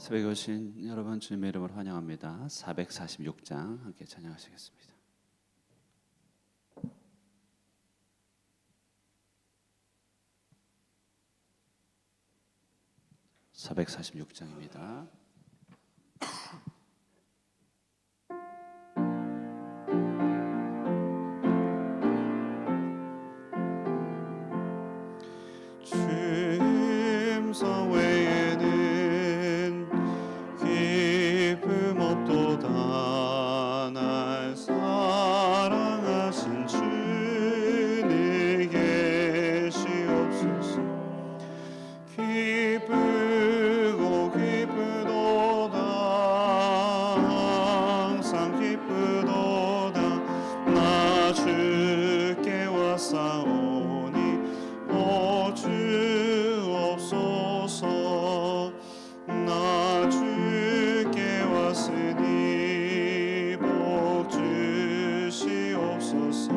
새벽에 오신 여러분 주님의 이름으로 환영합니다. 446장 함께 찬양하시겠습니다. 446장입니다. 주임성 외에는 기쁨 없도다. 날 사랑하신 주님 계시옵소서. 기쁘고 기쁘도다. 항상 기쁘도다. 나 주께 왔사오니 주옵소서. 나 주께 왔으니 복 주시옵소서.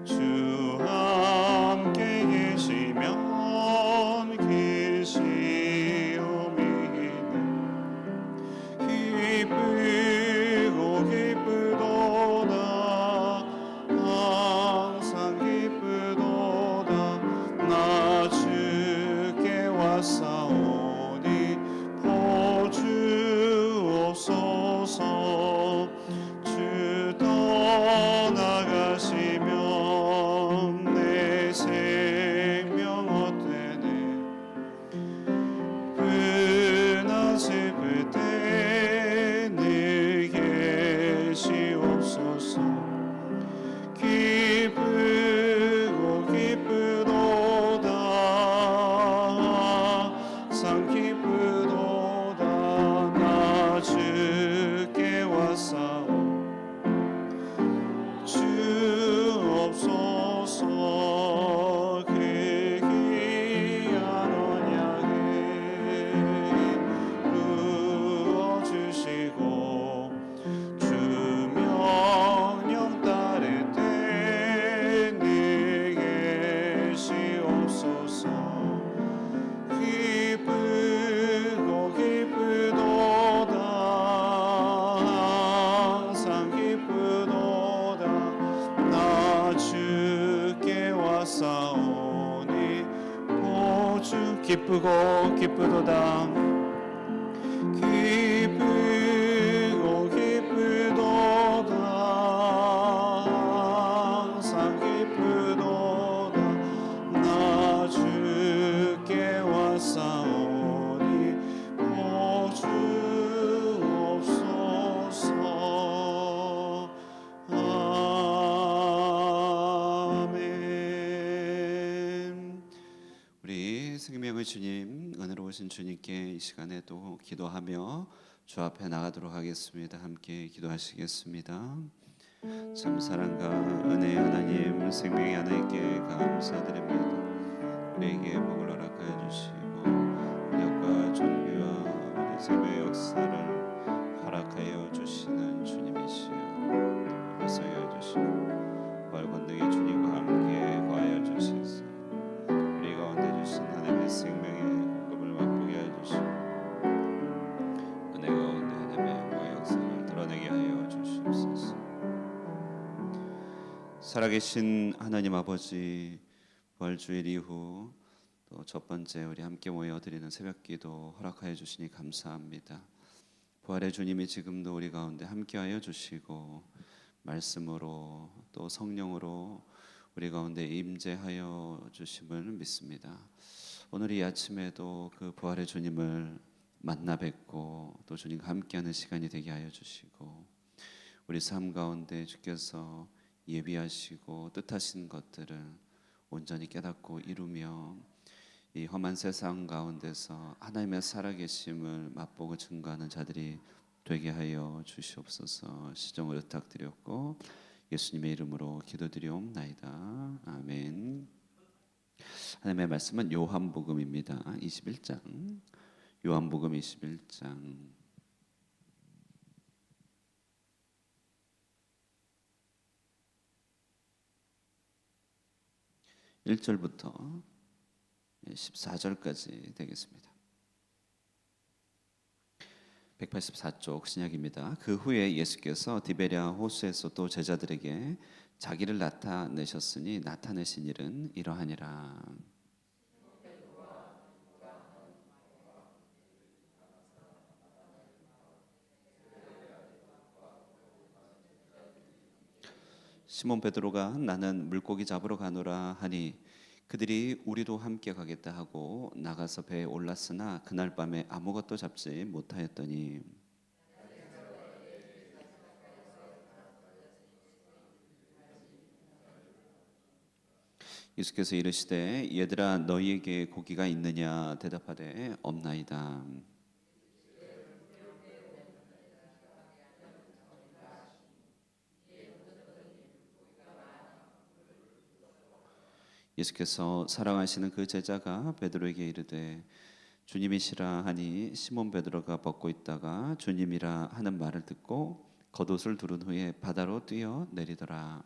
주 함께 계시면 기시오미는 기쁘고 기쁘도다. 항상 기쁘도다. 나 주께 왔사오니 복 주옵소서. 주 떠나가시면 내 생명 헛되네. 흔한 슬플 때 늘 계시옵소서. 기쁘고 기쁘도다. 항상 기쁘도다. 나 주께 왔사오. 주옵소서. 그 귀한 언약을 부어주시고 주 명령 따를 때 늘 계시옵소서. 기쁘고 기쁘도다. 항상 기쁘도다. 나 주께 왔사오니 보주. 기쁘고 기쁘도다. 기쁘고 기쁘도다. 항상 기쁘도다. 나 주께 왔사오니 복 주옵소서. 아멘. 우리 생명의 주님, 은혜로우신 주님께 이 시간에 또 기도하며 주 앞에 나가도록 하겠습니다. 함께 기도하시겠습니다. 참 사랑과 은혜의 하나님, 생명의 하나님께 감사드립니다. 우리에게 복을 허락하여 주시고 능력과 존귀와 우리 생명의 역사를 허락하여 주시는 주님이시여, 역사하여 주시고 부활 권능의 주님과 함께 거하여 주시소. 우리 가운데 주신 하나님의 생명의 공급을 맛보게 하여 주시고 은혜 가운데 하나님의 영광의 역사를 드러내게 하여 주시옵소서. 살아계신 하나님 아버지, 부활주일 이후 또 첫 번째 우리 함께 모여 드리는 새벽기도 허락하여 주시니 감사합니다. 부활의 주님이 지금도 우리 가운데 함께하여 주시고 말씀으로 또 성령으로 우리 가운데 임재하여 주심을 믿습니다. 오늘 이 아침에도 그 부활의 주님을 만나 뵙고 또 주님과 함께하는 시간이 되게 하여 주시고 우리 삶 가운데 주께서 예비하시고 뜻하신 것들을 온전히 깨닫고 이루며 이 험한 세상 가운데서 하나님의 살아계심을 맛보고 증거하는 자들이 되게 하여 주시옵소서. 시정을 부탁드렸고 예수님의 이름으로 기도드리옵나이다. 아멘. 하나님의 말씀은 요한복음입니다. 21장. 요한복음 21장. 1절부터 14절까지 되겠습니다. 184쪽 신약입니다. 그 후에 예수께서 디베랴 호수에서 또 제자들에게 자기를 나타내셨으니 나타내신 일은 이러하니라. 시몬 베드로가 나는 물고기 잡으러 가노라 하니 그들이 우리도 함께 가겠다 하고 나가서 배에 올랐으나 그날 밤에 아무것도 잡지 못하였더니 예수께서 이르시되 얘들아 너희에게 고기가 있느냐 대답하되 없나이다. 예수께서 사랑하시는 그 제자가 베드로에게 이르되 주님이시라 하니 시몬 베드로가 벗고 있다가 주님이라 하는 말을 듣고 겉옷을 두른 후에 바다로 뛰어 내리더라.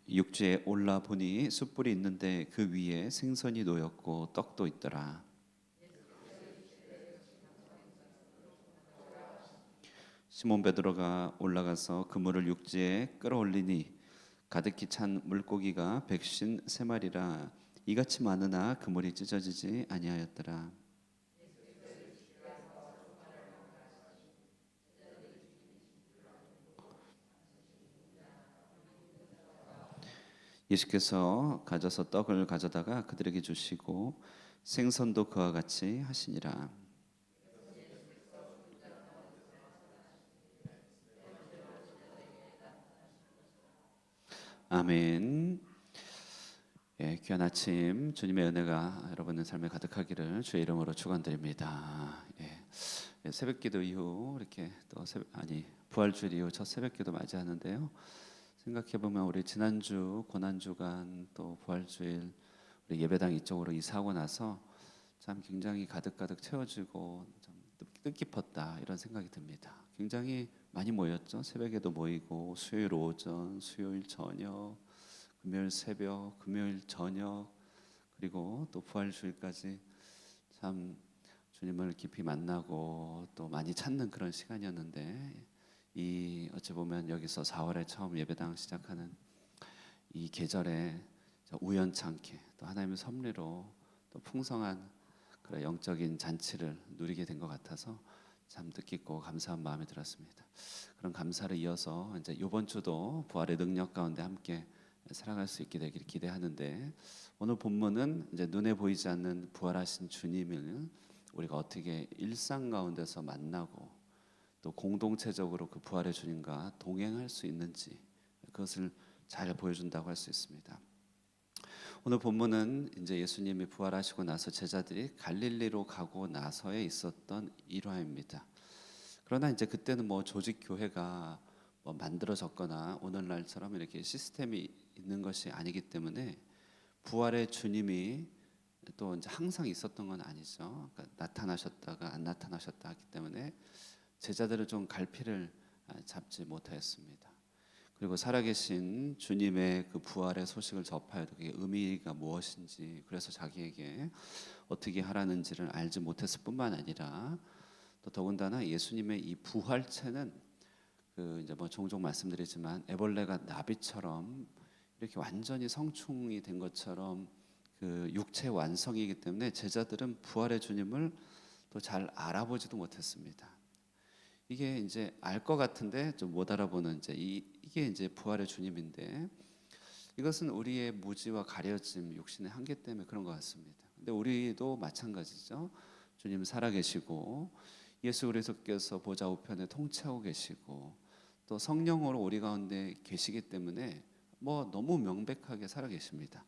육지에 올라 보니 숯불이 있는데 그 위에 생선이 놓였고 떡도 있더라. 시몬 베드로가 올라가서 그물을 육지에 끌어올리니 가득히 찬 물고기가 153마리라 이같이 많으나 그물이 찢어지지 아니하였더라. 예수께서 가져서 떡을 가져다가 그들에게 주시고 생선도 그와 같이 하시니라. 아멘. 예, 귀한 아침 주님의 은혜가 여러분의 삶에 가득하기를 주의 이름으로 축원드립니다. 예, 새벽기도 이후 이렇게 또 부활주일 이후 첫 새벽기도 맞이하는데요. 생각해 보면 우리 지난주 고난주간 또 부활주일 우리 예배당 이쪽으로 이사하고 나서 참 굉장히 가득가득 채워지고 좀 뜻깊었다 이런 생각이 듭니다. 굉장히 많이 모였죠. 새벽에도 모이고 수요일 오전, 수요일 저녁, 금요일 새벽, 금요일 저녁 그리고 또 부활주일까지 참 주님을 깊이 만나고 또 많이 찾는 그런 시간이었는데 이 어찌 보면 여기서 4월에 처음 예배당 시작하는 이 계절에 우연찮게 또 하나님의 섭리로 또 풍성한 그런 영적인 잔치를 누리게 된 것 같아서 참 뜻깊고 감사한 마음이 들었습니다. 그런 감사를 이어서 이제 이번 주도 부활의 능력 가운데 함께 살아갈 수 있게 되기를 기대하는데 오늘 본문은 이제 눈에 보이지 않는 부활하신 주님을 우리가 어떻게 일상 가운데서 만나고 또 공동체적으로 그 부활의 주님과 동행할 수 있는지 그것을 잘 보여준다고 할 수 있습니다. 오늘 본문은 이제 예수님이 부활하시고 나서 제자들이 갈릴리로 가고 나서에 있었던 일화입니다. 그러나 이제 그때는 뭐 조직 교회가 뭐 만들어졌거나 오늘날처럼 이렇게 시스템이 있는 것이 아니기 때문에 부활의 주님이 또 이제 항상 있었던 건 아니죠. 그러니까 나타나셨다가 안 나타나셨다 하기 때문에 제자들은 좀 갈피를 잡지 못하였습니다. 그리고 살아계신 주님의 그 부활의 소식을 접하여도 그게 의미가 무엇인지 그래서 자기에게 어떻게 하라는지를 알지 못했을 뿐만 아니라 또 더군다나 예수님의 이 부활체는 그 이제 뭐 종종 말씀드리지만 애벌레가 나비처럼 이렇게 완전히 성충이 된 것처럼 그 육체 완성이기 때문에 제자들은 부활의 주님을 또 잘 알아보지도 못했습니다. 이게 이제 알 것 같은데 좀 못 알아보는 이제 이게 이제 부활의 주님인데 이것은 우리의 무지와 가려짐, 육신의 한계 때문에 그런 것 같습니다. 근데 우리도 마찬가지죠. 주님 살아계시고 예수 그리스도께서 보좌 우편에 통치하고 계시고 또 성령으로 우리 가운데 계시기 때문에 뭐 너무 명백하게 살아계십니다.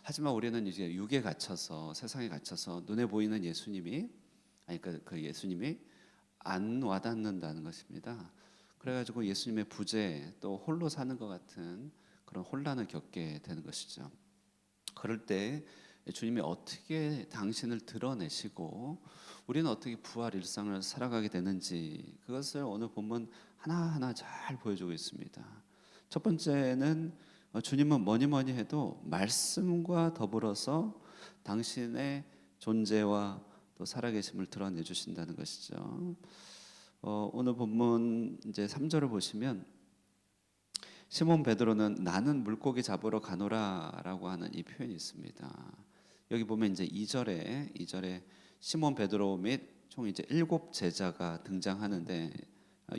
하지만 우리는 이제 육에 갇혀서 세상에 갇혀서 눈에 보이는 예수님이 그 예수님이 안 와닿는다는 것입니다. 그래가지고 예수님의 부재 또 홀로 사는 것 같은 그런 혼란을 겪게 되는 것이죠. 그럴 때 주님이 어떻게 당신을 드러내시고 우리는 어떻게 부활 일상을 살아가게 되는지 그것을 오늘 본문 하나하나 잘 보여주고 있습니다. 첫 번째는 주님은 뭐니 뭐니 해도 말씀과 더불어서 당신의 존재와 또 살아계심을 드러내 주신다는 것이죠. 오늘 본문 이제 3절을 보시면 시몬 베드로는 나는 물고기 잡으러 가노라라고 하는 이 표현이 있습니다. 여기 보면 이제 2절에 시몬 베드로 및 총 이제 7 제자가 등장하는데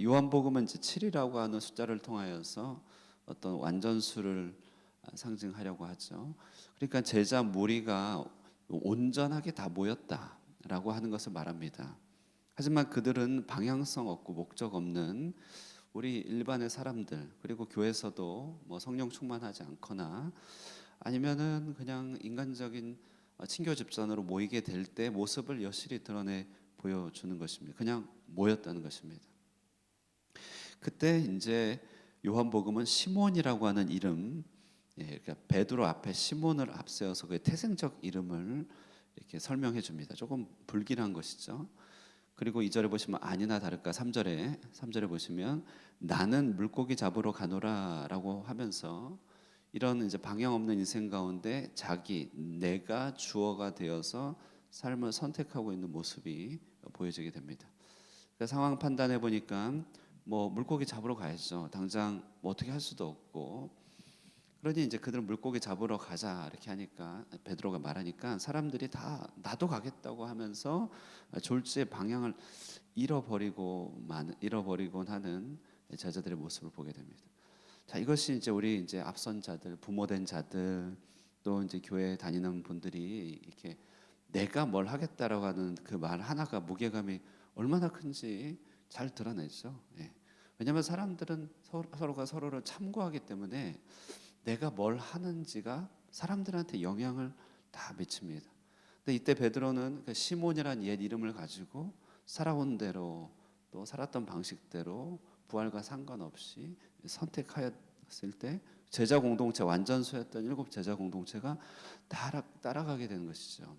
요한복음은 이제 7이라고 하는 숫자를 통하여서 어떤 완전수를 상징하려고 하죠. 그러니까 제자 무리가 온전하게 다 모였다라고 하는 것을 말합니다. 하지만 그들은 방향성 없고 목적 없는 우리 일반의 사람들, 그리고 교회에서도 뭐 성령 충만하지 않거나 아니면은 그냥 인간적인 친교 집단으로 모이게 될 때 모습을 여실히 드러내 보여주는 것입니다. 그냥 모였다는 것입니다. 그때 이제 요한복음은 시몬이라고 하는 이름, 그러니까 베드로 앞에 시몬을 앞세워서 그의 태생적 이름을 이렇게 설명해 줍니다. 조금 불길한 것이죠. 그리고 2절에 보시면 아니나 다를까 3절에 보시면 나는 물고기 잡으러 가노라라고 하면서 이런 이제 방향 없는 인생 가운데 내가 주어가 되어서 삶을 선택하고 있는 모습이 보여지게 됩니다. 그러니까 상황 판단해 보니까 뭐 물고기 잡으러 가야죠. 당장 뭐 어떻게 할 수도 없고, 그러니 이제 그들은 물고기 잡으러 가자 이렇게 하니까 베드로가 말하니까 사람들이 다 나도 가겠다고 하면서 졸지의 방향을 잃어버리곤 하는 제자들의 모습을 보게 됩니다. 자, 이것이 이제 우리 이제 앞선 자들, 부모된 자들, 또 이제 교회 다니는 분들이 이렇게 내가 뭘 하겠다라고 하는 그 말 하나가 무게감이 얼마나 큰지 잘 드러내죠. 예. 왜냐하면 사람들은 서로가 서로를 참고하기 때문에 내가 뭘 하는지가 사람들한테 영향을 다 미칩니다. 근데 이때 베드로는 그 시몬이란 옛 이름을 가지고 살아온 대로 또 살았던 방식대로 부활과 상관없이 선택하였을 때 제자 공동체 완전수였던 7 제자 공동체가 따라가게 되는 것이죠.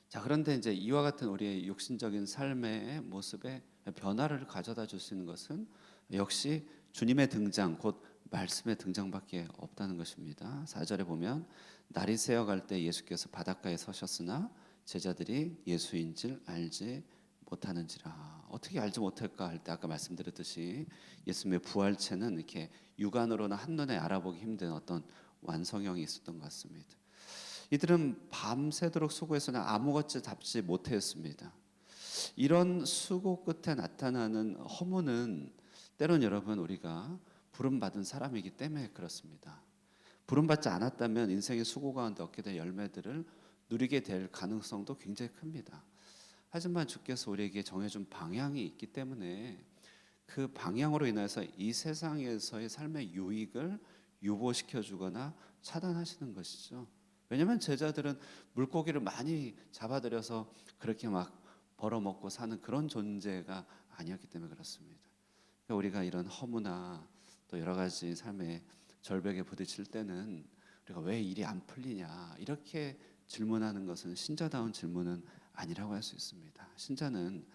자, 그런데 이제 이와 같은 우리의 육신적인 삶의 모습에 변화를 가져다 줄 수 있는 것은 역시 주님의 등장, 곧 말씀의 등장밖에 없다는 것입니다. 4절에 보면 날이 새어갈 때 예수께서 바닷가에 서셨으나 제자들이 예수인 줄 알지 못하는지라. 어떻게 알지 못할까 할 때 아까 말씀드렸듯이 예수님의 부활체는 이렇게 육안으로는 한눈에 알아보기 힘든 어떤 완성형이 있었던 것 같습니다. 이들은 밤새도록 수고했으나 아무것도 잡지 못했습니다. 이런 수고 끝에 나타나는 허무는 때론 여러분 우리가 부름받은 사람이기 때문에 그렇습니다. 부름받지 않았다면 인생의 수고 가운데 얻게 될 열매들을 누리게 될 가능성도 굉장히 큽니다. 하지만 주께서 우리에게 정해준 방향이 있기 때문에 그 방향으로 인해서 이 세상에서의 삶의 유익을 유보시켜 주거나 차단하시는 것이죠. 왜냐하면 제자들은 물고기를 많이 잡아들여서 그렇게 막 벌어먹고 사는 그런 존재가 아니었기 때문에 그렇습니다. 그러니까 우리가 이런 허무나 또 여러 가지 삶의 절벽에 부딪힐 때는 우리가 왜 일이 안 풀리냐 이렇게 질문하는 것은 신자다운 질문은 아니라고 할 수 있습니다. 신자는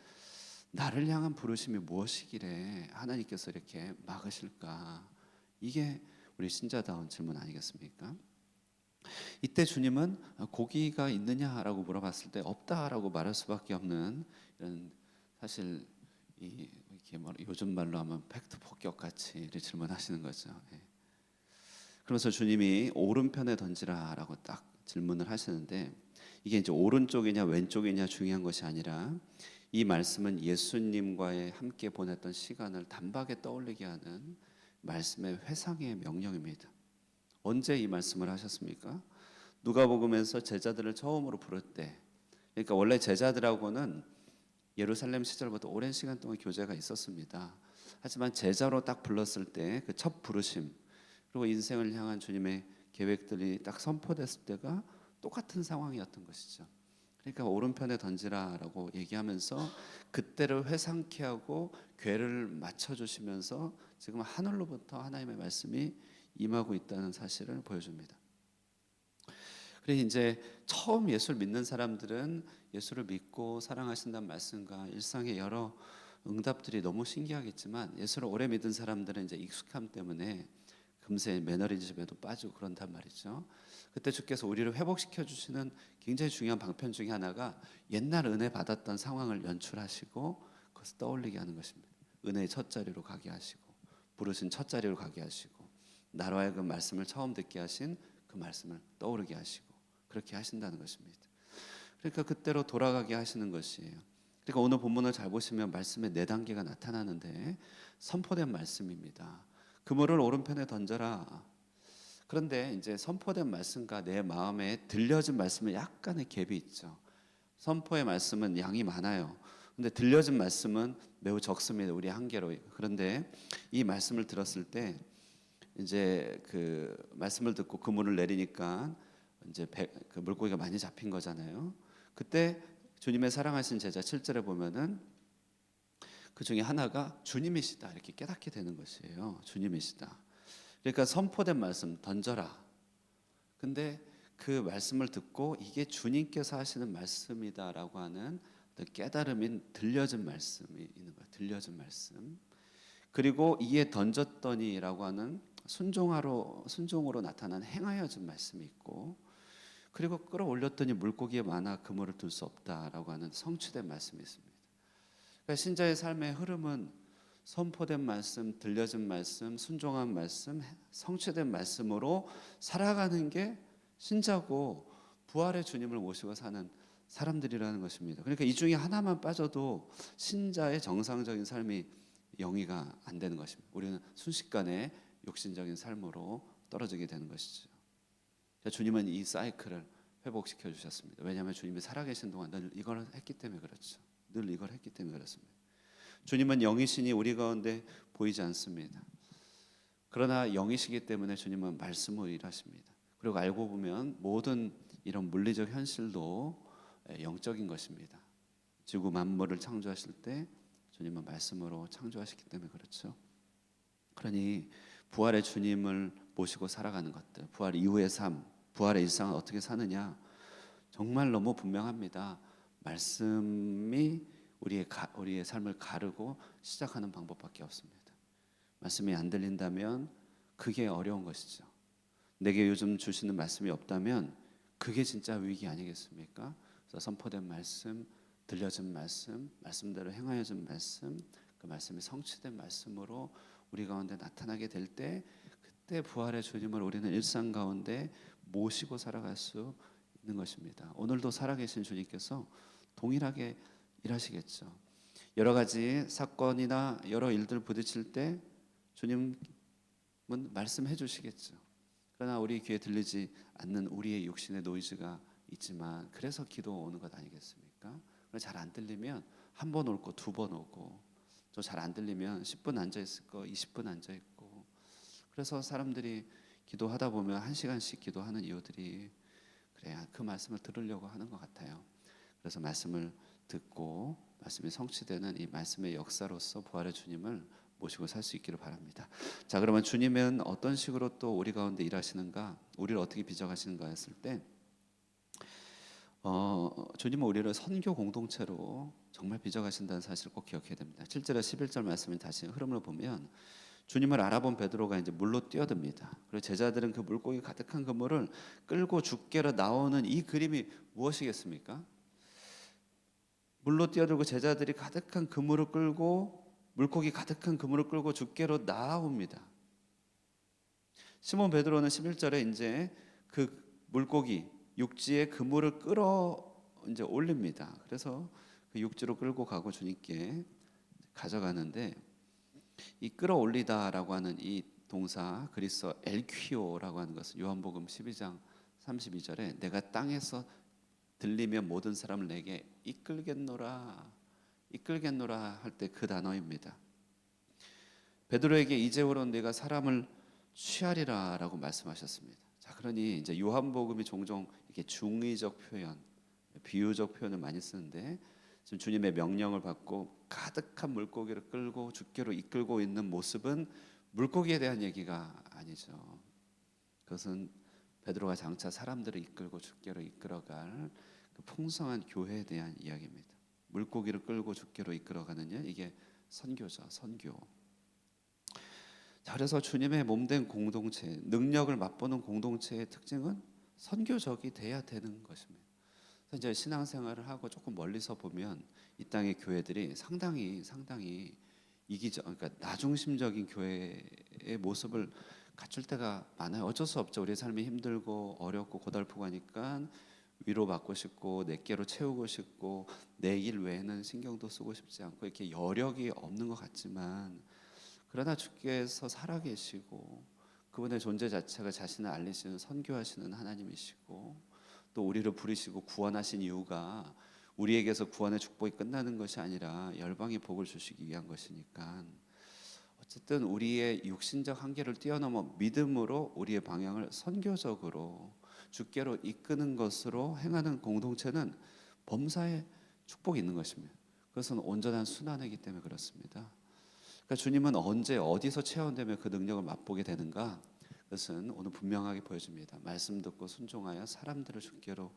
나를 향한 부르심이 무엇이기래 하나님께서 이렇게 막으실까? 이게 우리 신자다운 질문 아니겠습니까? 이때 주님은 고기가 있느냐라고 물어봤을 때 없다라고 말할 수밖에 없는 이런 사실 이렇게 요즘 말로 하면 팩트 폭격 같이 질문하시는 거죠. 예. 그러면서 주님이 오른편에 던지라라고 딱 질문을 하시는데 이게 이제 오른쪽이냐 왼쪽이냐 중요한 것이 아니라 이 말씀은 예수님과의 함께 보냈던 시간을 단박에 떠올리게 하는 말씀의 회상의 명령입니다. 언제 이 말씀을 하셨습니까? 누가복음에서 제자들을 처음으로 부를 때, 그러니까 원래 제자들하고는 예루살렘 시절부터 오랜 시간 동안 교제가 있었습니다. 하지만 제자로 딱 불렀을 때 그 첫 부르심 그리고 인생을 향한 주님의 계획들이 딱 선포됐을 때가 똑같은 상황이었던 것이죠. 그러니까 오른편에 던지라라고 얘기하면서 그때를 회상케 하고 궤를 맞춰주시면서 지금 하늘로부터 하나님의 말씀이 임하고 있다는 사실을 보여줍니다. 그래서 이제 처음 예수를 믿는 사람들은 예수를 믿고 사랑하신다는 말씀과 일상의 여러 응답들이 너무 신기하겠지만 예수를 오래 믿은 사람들은 이제 익숙함 때문에 그 금세 매너리즘에도 빠지고 그런단 말이죠. 그때 주께서 우리를 회복시켜 주시는 굉장히 중요한 방편 중에 하나가 옛날 은혜 받았던 상황을 연출하시고 그것을 떠올리게 하는 것입니다. 은혜의 첫 자리로 가게 하시고 부르신 첫 자리로 가게 하시고 나로 하여금 말씀을 처음 듣게 하신 그 말씀을 떠오르게 하시고 그렇게 하신다는 것입니다. 그러니까 그때로 돌아가게 하시는 것이에요. 그러니까 오늘 본문을 잘 보시면 말씀의 네 단계가 나타나는데 선포된 말씀입니다. 그물을 오른편에 던져라. 그런데 이제 선포된 말씀과 내 마음에 들려진 말씀은 약간의 갭이 있죠. 선포의 말씀은 양이 많아요. 근데 들려진 말씀은 매우 적습니다. 우리 한계로. 그런데 이 말씀을 들었을 때 이제 그 말씀을 듣고 그물을 내리니까 이제 그 물고기가 많이 잡힌 거잖아요. 그때 주님의 사랑하신 제자 7절에 보면은 그 중에 하나가 주님이시다 이렇게 깨닫게 되는 것이에요. 주님이시다. 그러니까 선포된 말씀 던져라. 근데 그 말씀을 듣고 이게 주님께서 하시는 말씀이다라고 하는 깨달음인 들려진 말씀이 있는 거예요. 들려진 말씀. 그리고 이에 던졌더니라고 하는 순종으로 나타난 행하여진 말씀이 있고, 그리고 끌어올렸더니 물고기에 많아 그물을 둘 수 없다라고 하는 성취된 말씀이 있습니다. 그러니까 신자의 삶의 흐름은 선포된 말씀, 들려진 말씀, 순종한 말씀, 성취된 말씀으로 살아가는 게 신자고 부활의 주님을 모시고 사는 사람들이라는 것입니다. 그러니까 이 중에 하나만 빠져도 신자의 정상적인 삶이 영위가 안 되는 것입니다. 우리는 순식간에 육신적인 삶으로 떨어지게 되는 것이죠. 주님은 이 사이클을 회복시켜 주셨습니다. 왜냐하면 주님이 살아계신 동안 늘 이걸 했기 때문에 그렇죠. 늘 이걸 했기 때문에 그렇습니다. 주님은 영이시니 우리 가운데 보이지 않습니다. 그러나 영이시기 때문에 주님은 말씀으로 일하십니다. 그리고 알고 보면 모든 이런 물리적 현실도 영적인 것입니다. 지구 만물을 창조하실 때 주님은 말씀으로 창조하셨기 때문에 그렇죠. 그러니 부활의 주님을 모시고 살아가는 것들, 부활 이후의 삶, 부활의 일상을 어떻게 사느냐 정말 너무 분명합니다. 말씀이 우리의 삶을 가르고 시작하는 방법밖에 없습니다. 말씀이 안 들린다면 그게 어려운 것이죠. 내게 요즘 주시는 말씀이 없다면 그게 진짜 위기 아니겠습니까? 그래서 선포된 말씀, 들려진 말씀, 말씀대로 행하여진 말씀, 그 말씀이 성취된 말씀으로 우리 가운데 나타나게 될 때 그때 부활의 주님을 우리는 일상 가운데 모시고 살아갈 수 있는 것입니다. 오늘도 살아계신 주님께서 동일하게 일하시겠죠. 여러 가지 사건이나 여러 일들 부딪힐 때 주님은 말씀해 주시겠죠. 그러나 우리 귀에 들리지 않는 우리의 육신의 노이즈가 있지만 그래서 기도 오는 것 아니겠습니까? 잘 안 들리면 한 번 오고 두 번 오고 또 잘 안 들리면 10분 앉아 있을 거 20분 앉아 있고 그래서 사람들이 기도하다 보면 1시간씩 기도하는 이유들이 그래야 그 말씀을 들으려고 하는 것 같아요. 그래서 말씀을 듣고 말씀이 성취되는 이 말씀의 역사로서 부활의 주님을 모시고 살 수 있기를 바랍니다. 자, 그러면 주님은 어떤 식으로 또 우리 가운데 일하시는가, 우리를 어떻게 빚어가시는가 했을 때 주님은 우리를 선교 공동체로 정말 빚어가신다는 사실을 꼭 기억해야 됩니다. 7절에 11절 말씀을 다시 흐름을 보면 주님을 알아본 베드로가 이제 물로 뛰어듭니다. 그리고 제자들은 그 물고기 가득한 그물을 끌고 죽게로 나오는 이 그림이 무엇이겠습니까? 물로 뛰어들고 제자들이 가득한 그물을 끌고 물고기 가득한 그물을 끌고 죽게로 나옵니다. 시몬 베드로는 11절에 이제 그 물고기 육지에 그물을 끌어 이제 올립니다. 그래서 그 육지로 끌고 가고 주님께 가져가는데 이 끌어올리다라고 하는 이 동사 그리스어 엘퀴오라고 하는 것은 요한복음 12장 32절에 내가 땅에서 들리면 모든 사람을 내게 이끌겠노라 할 때 그 단어입니다. 베드로에게 이제부로 내가 사람을 취하리라라고 말씀하셨습니다. 자, 그러니 이제 요한복음이 종종 이렇게 중의적 표현, 비유적 표현을 많이 쓰는데 지금 주님의 명령을 받고 가득한 물고기를 끌고 죽게로 이끌고 있는 모습은 물고기에 대한 얘기가 아니죠. 그것은 베드로가 장차 사람들을 이끌고 죽게로 이끌어갈 그 풍성한 교회에 대한 이야기입니다. 물고기를 끌고 죽게로 이끌어가는 일, 이게 선교죠. 선교. 자, 그래서 주님의 몸된 공동체, 능력을 맛보는 공동체의 특징은 선교적이 돼야 되는 것입니다. 그래서 이제 신앙생활을 하고 조금 멀리서 보면 이 땅의 교회들이 상당히 이기적, 그러니까 나중심적인 교회의 모습을 갖출 때가 많아요. 어쩔 수 없죠. 우리 삶이 힘들고 어렵고 고달프고 하니까 위로받고 싶고 내 깨로 채우고 싶고 내 일 외에는 신경도 쓰고 싶지 않고 이렇게 여력이 없는 것 같지만, 그러나 주께서 살아계시고 그분의 존재 자체가 자신을 알리시는 선교하시는 하나님이시고, 또 우리를 부르시고 구원하신 이유가 우리에게서 구원의 축복이 끝나는 것이 아니라 열방의 복을 주시기 위한 것이니까, 어쨌든 우리의 육신적 한계를 뛰어넘어 믿음으로 우리의 방향을 선교적으로 주께로 이끄는 것으로 행하는 공동체는 범사에 축복이 있는 것입니다. 그것은 온전한 순환이기 때문에 그렇습니다. 그러니까 주님은 언제 어디서 체험되면 그 능력을 맛보게 되는가? 그것은 오늘 분명하게 보여줍니다. 말씀 듣고 순종하여 사람들을 주께로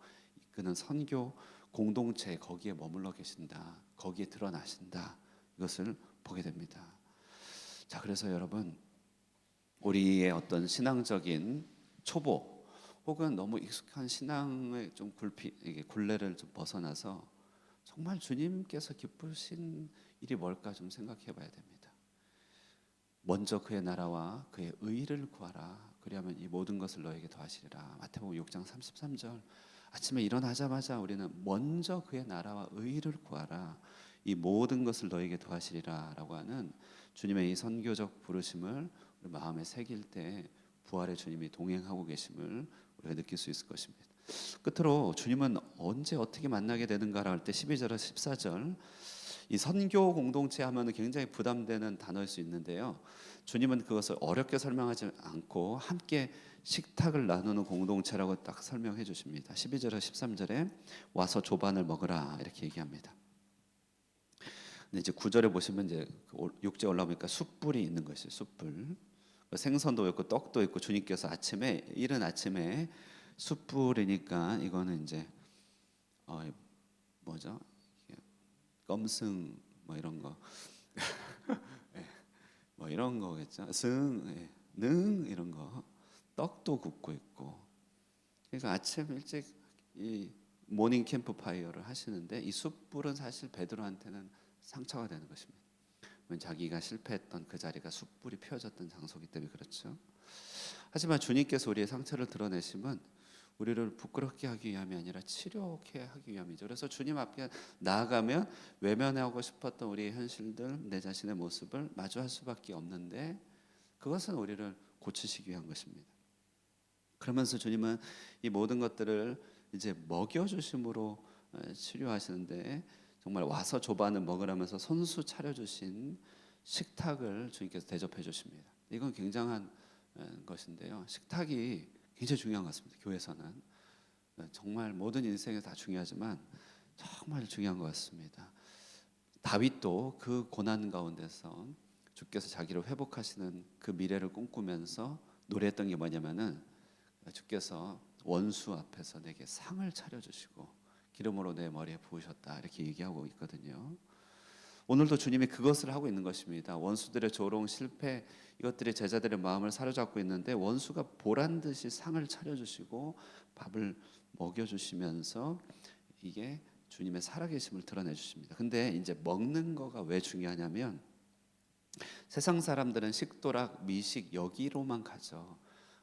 이끄는 선교 공동체, 거기에 머물러 계신다, 거기에 드러나신다, 이것을 보게 됩니다. 자, 그래서 여러분, 우리의 어떤 신앙적인 초보 혹은 너무 익숙한 신앙의 좀 굴레를 좀 벗어나서 정말 주님께서 기쁘신 일이 뭘까 좀 생각해 봐야 됩니다. 먼저 그의 나라와 그의 의를 구하라. 그리하면 이 모든 것을 너에게 더하시리라. 마태복음 6장 33절. 아침에 일어나자마자 우리는 먼저 그의 나라와 의를 구하라. 이 모든 것을 너에게 더하시리라 라고 하는 주님의 이 선교적 부르심을 우리 마음에 새길 때 부활의 주님이 동행하고 계심을 우리가 느낄 수 있을 것입니다. 끝으로 주님은 언제 어떻게 만나게 되는가라 할 때 12절과 14절, 이 선교 공동체 하면은 굉장히 부담되는 단어일 수 있는데요. 주님은 그것을 어렵게 설명하지 않고 함께 식탁을 나누는 공동체라고 딱 설명해 주십니다. 12절과 13절에 와서 조반을 먹으라 이렇게 얘기합니다. 근데 이제 9절에 보시면 이제 6절 올라오니까 숯불이 있는 것이에요. 숯불. 생선도 있고 떡도 있고, 주님께서 아침에 이른 아침에 숯불이니까 이거는 이제 뭐죠? 껌승 뭐 이런 거, 예, 뭐 이런 거겠죠. 능 이런 거, 떡도 굽고 있고. 그러니까 아침 일찍 이 모닝 캠프 파이어를 하시는데, 이 숯불은 사실 베드로한테는 상처가 되는 것입니다. 자기가 실패했던 그 자리가 숯불이 피워졌던 장소이기 때문에 그렇죠. 하지만 주님께서 우리의 상처를 드러내심은 우리를 부끄럽게 하기 위함이 아니라 치료케 하기 위함이죠. 그래서 주님 앞에 나아가면 외면하고 싶었던 우리의 현실들, 내 자신의 모습을 마주할 수밖에 없는데, 그것은 우리를 고치시기 위한 것입니다. 그러면서 주님은 이 모든 것들을 이제 먹여주심으로 치료하시는데, 정말 와서 조반을 먹으라면서 손수 차려주신 식탁을 주님께서 대접해 주십니다. 이건 굉장한 것인데요. 식탁이 굉장히 중요한 것 같습니다. 교회에서는 정말 모든 인생에 다 중요하지만 정말 중요한 것 같습니다. 다윗도 그 고난 가운데서 주께서 자기를 회복하시는 그 미래를 꿈꾸면서 노래했던 게 뭐냐면은, 주께서 원수 앞에서 내게 상을 차려주시고 기름으로 내 머리에 부으셨다, 이렇게 얘기하고 있거든요. 오늘도 주님이 그것을 하고 있는 것입니다. 원수들의 조롱, 실패, 이것들이 제자들의 마음을 사로잡고 있는데, 원수가 보란 듯이 상을 차려주시고 밥을 먹여주시면서 이게 주님의 살아계심을 드러내 주십니다. 근데 이제 먹는 거가 왜 중요하냐면, 세상 사람들은 식도락, 미식 여기로만 가죠.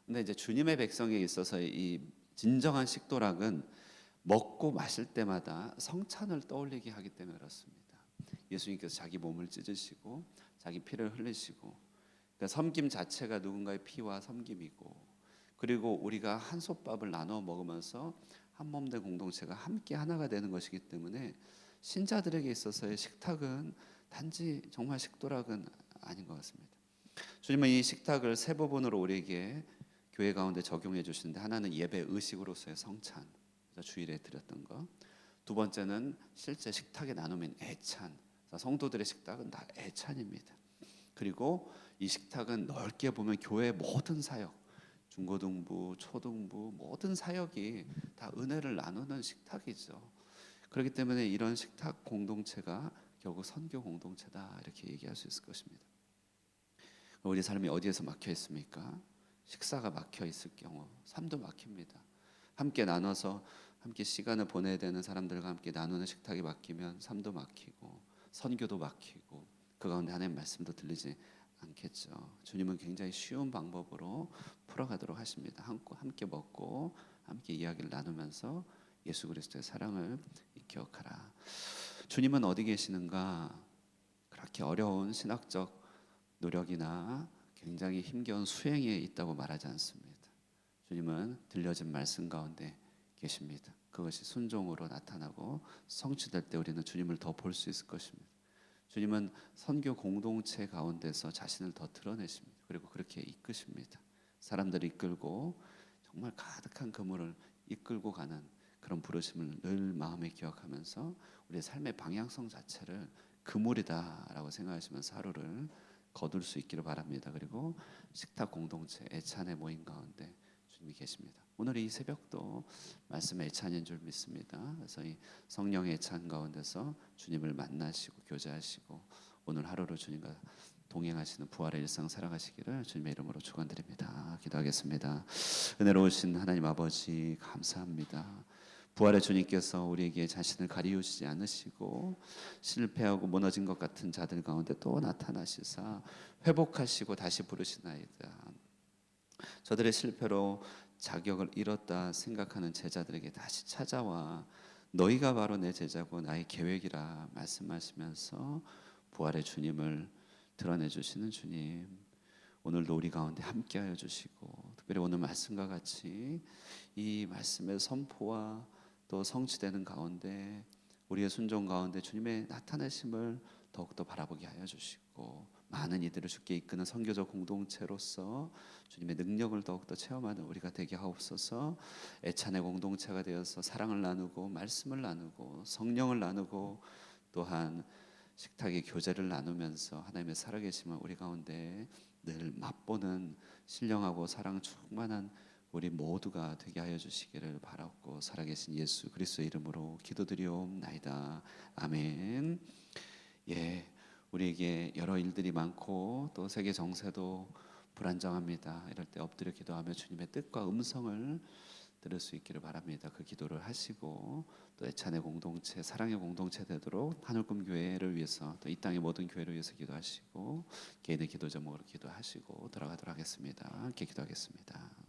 근데 이제 주님의 백성에 있어서 이 진정한 식도락은 먹고 마실 때마다 성찬을 떠올리게 하기 때문에 그렇습니다. 예수님께서 자기 몸을 찢으시고 자기 피를 흘리시고, 그러니까 섬김 자체가 누군가의 피와 섬김이고, 그리고 우리가 한솥밥을 나눠 먹으면서 한 몸된 공동체가 함께 하나가 되는 것이기 때문에, 신자들에게 있어서의 식탁은 단지 정말 식도락은 아닌 것 같습니다. 주님은 이 식탁을 세 부분으로 우리에게 교회 가운데 적용해 주시는데, 하나는 예배 의식으로서의 성찬, 주일에 드렸던 거. 두 번째는 실제 식탁의 나눔인 애찬. 성도들의 식탁은 다 애찬입니다. 그리고 이 식탁은 넓게 보면 교회의 모든 사역, 중고등부, 초등부 모든 사역이 다 은혜를 나누는 식탁이죠. 그렇기 때문에 이런 식탁 공동체가 결국 선교 공동체다, 이렇게 얘기할 수 있을 것입니다. 우리 삶이 어디에서 막혀 있습니까? 식사가 막혀 있을 경우 삶도 막힙니다. 함께 나눠서 함께 시간을 보내야 되는 사람들과 함께 나누는 식탁이 막히면 삶도 막히고 선교도 막히고 그 가운데 하나님의 말씀도 들리지 않겠죠. 주님은 굉장히 쉬운 방법으로 풀어가도록 하십니다. 함께 먹고 함께 이야기를 나누면서 예수 그리스도의 사랑을 기억하라. 주님은 어디 계시는가? 그렇게 어려운 신학적 노력이나 굉장히 힘겨운 수행에 있다고 말하지 않습니다. 주님은 들려진 말씀 가운데 계십니다. 그것이 순종으로 나타나고 성취될 때 우리는 주님을 더 볼 수 있을 것입니다. 주님은 선교 공동체 가운데서 자신을 더 드러내십니다. 그리고 그렇게 이끄십니다. 사람들을 이끌고 정말 가득한 그물을 이끌고 가는 그런 부르심을 늘 마음에 기억하면서 우리의 삶의 방향성 자체를 그물이다라고 생각하시면서 하루를 거둘 수 있기를 바랍니다. 그리고 식탁 공동체 애찬의 모임 가운데 주님이 계십니다. 오늘 이 새벽도 말씀의 애찬인 줄 믿습니다. 그래서 이 성령의 애찬 가운데서 주님을 만나시고 교제하시고 오늘 하루를 주님과 동행하시는 부활의 일상 살아가시기를 주님의 이름으로 축원드립니다. 기도하겠습니다. 은혜로우신 하나님 아버지 감사합니다. 부활의 주님께서 우리에게 자신을 가리우시지 않으시고 실패하고 무너진 것 같은 자들 가운데 또 나타나시사 회복하시고 다시 부르시나이다. 저들의 실패로 자격을 잃었다 생각하는 제자들에게 다시 찾아와 너희가 바로 내 제자고 나의 계획이라 말씀하시면서 부활의 주님을 드러내 주시는 주님, 오늘도 우리 가운데 함께하여 주시고 특별히 오늘 말씀과 같이 이 말씀의 선포와 또 성취되는 가운데 우리의 순종 가운데 주님의 나타나심을 더욱더 바라보게 하여 주시고 많은 이들을 주께 이끄는 선교적 공동체로서 주님의 능력을 더욱더 체험하는 우리가 되게 하옵소서. 애찬의 공동체가 되어서 사랑을 나누고 말씀을 나누고 성령을 나누고 또한 식탁의 교제를 나누면서 하나님의 살아계심을 우리 가운데 늘 맛보는 신령하고 사랑 충만한 우리 모두가 되게 하여 주시기를 바라고 살아계신 예수 그리스도의 이름으로 기도드리옵나이다. 아멘. 예, 우리에게 여러 일들이 많고 또 세계 정세도 불안정합니다. 이럴 때 엎드려 기도하며 주님의 뜻과 음성을 들을 수 있기를 바랍니다. 그 기도를 하시고 또 애찬의 공동체, 사랑의 공동체 되도록 하늘꿈 교회를 위해서 또 이 땅의 모든 교회를 위해서 기도하시고 개인의 기도 제목으로 기도하시고 들어가도록 하겠습니다. 함께 기도하겠습니다.